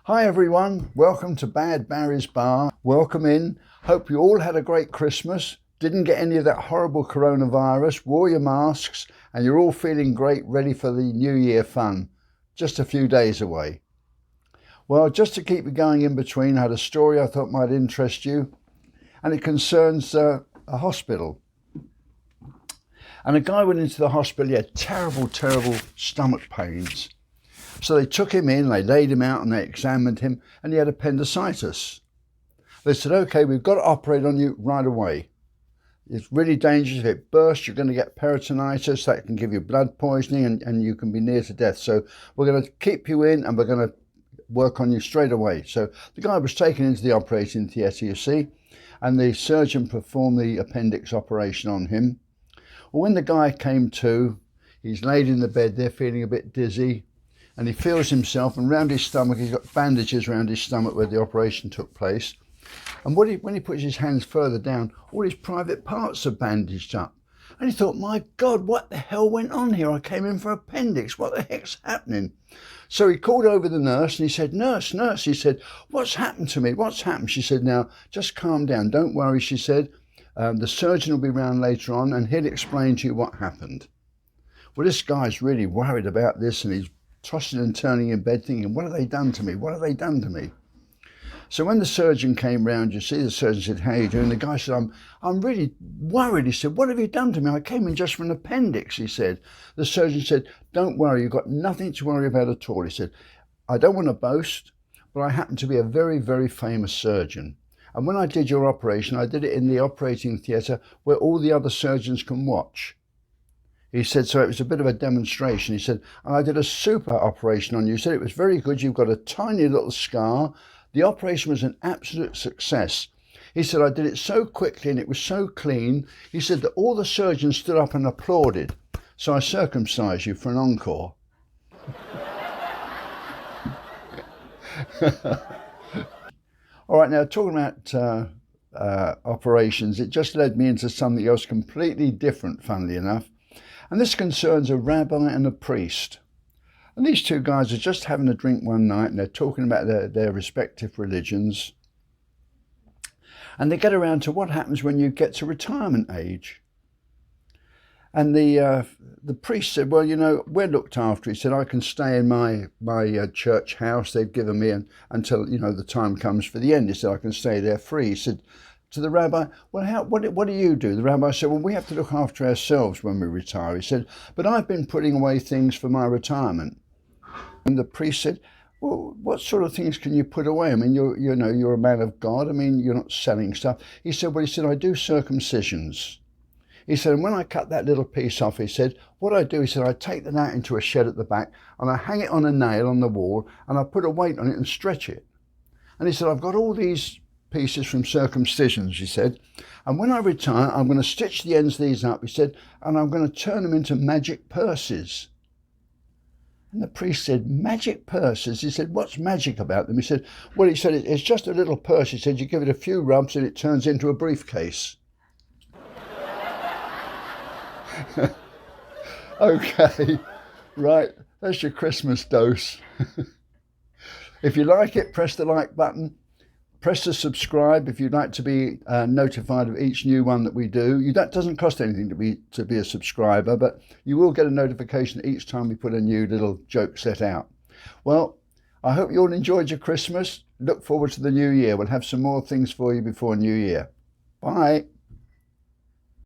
Hi everyone, welcome to Bad Barry's Bar. Welcome in. Hope you all had a great Christmas, didn't get any of that horrible coronavirus, wore your masks, and you're all feeling great, ready for the New Year fun. Just a few days away. Well, just to keep you going in between, I had a story I thought might interest you, and it concerns a hospital. And a guy went into the hospital, he had terrible stomach pains. So they took him in, they laid him out and they examined him, and he had appendicitis. They said, okay, we've got to operate on you right away. It's really dangerous. If it bursts, you're going to get peritonitis. That can give you blood poisoning and you can be near to death. So we're going to keep you in and we're going to work on you straight away. So the guy was taken into the operating theatre, you see, and the surgeon performed the appendix operation on him. Well, when the guy came to, he's laid in the bed there feeling a bit dizzy, and he feels himself, and round his stomach, he's got bandages around his stomach where the operation took place. And when he puts his hands further down, all his private parts are bandaged up. And he thought, my God, what the hell went on here? I came in for appendix. What the heck's happening? So he called over the nurse and he said, nurse, he said, what's happened to me? What's happened? She said, now, just calm down. Don't worry, she said. The surgeon will be round later on and he'll explain to you what happened. Well, this guy's really worried about this and he's tossing and turning in bed thinking, what have they done to me? What have they done to me? So when the surgeon came round, you see, the surgeon said, how are you doing? The guy said, I'm really worried. He said, what have you done to me? I came in just for an appendix, he said. The surgeon said, don't worry, you've got nothing to worry about at all. He said, I don't want to boast, but I happen to be a very famous surgeon. And when I did your operation, I did it in the operating theatre where all the other surgeons can watch. He said, so it was a bit of a demonstration. He said, I did a super operation on you. He said, it was very good. You've got a tiny little scar. The operation was an absolute success. He said, I did it so quickly and it was so clean. He said that all the surgeons stood up and applauded. So I circumcised you for an encore. All right, now talking about operations, it just led me into something else completely different, funnily enough. And this concerns a rabbi and a priest. And these two guys are just having a drink one night and they're talking about their respective religions. And they get around to what happens when you get to retirement age. And the priest said, well, you know, we're looked after. He said, I can stay in my church house they've given me until, you know, the time comes for the end. He said, I can stay there free. He said to the rabbi, well, what do you do? The rabbi said, well, we have to look after ourselves when we retire. He said, but I've been putting away things for my retirement. And the priest said, well, what sort of things can you put away? I mean, you're a man of God. I mean, you're not selling stuff. He said, well, I do circumcisions. He said, and when I cut that little piece off, he said, what I do, he said, I take that out into a shed at the back and I hang it on a nail on the wall and I put a weight on it and stretch it. And he said, I've got all these pieces from circumcisions, he said, and when I retire, I'm going to stitch the ends of these up, he said, and I'm going to turn them into magic purses. And the priest said, magic purses? He said, what's magic about them? He said, well, he said, it's just a little purse. He said, you give it a few rubs and it turns into a briefcase. Okay, right, that's your Christmas dose. If you like it, press the like button. Press the subscribe if you'd like to be notified of each new one that we do. That doesn't cost anything to be a subscriber, but you will get a notification each time we put a new little joke set out. Well, I hope you all enjoyed your Christmas. Look forward to the new year. We'll have some more things for you before New Year. Bye.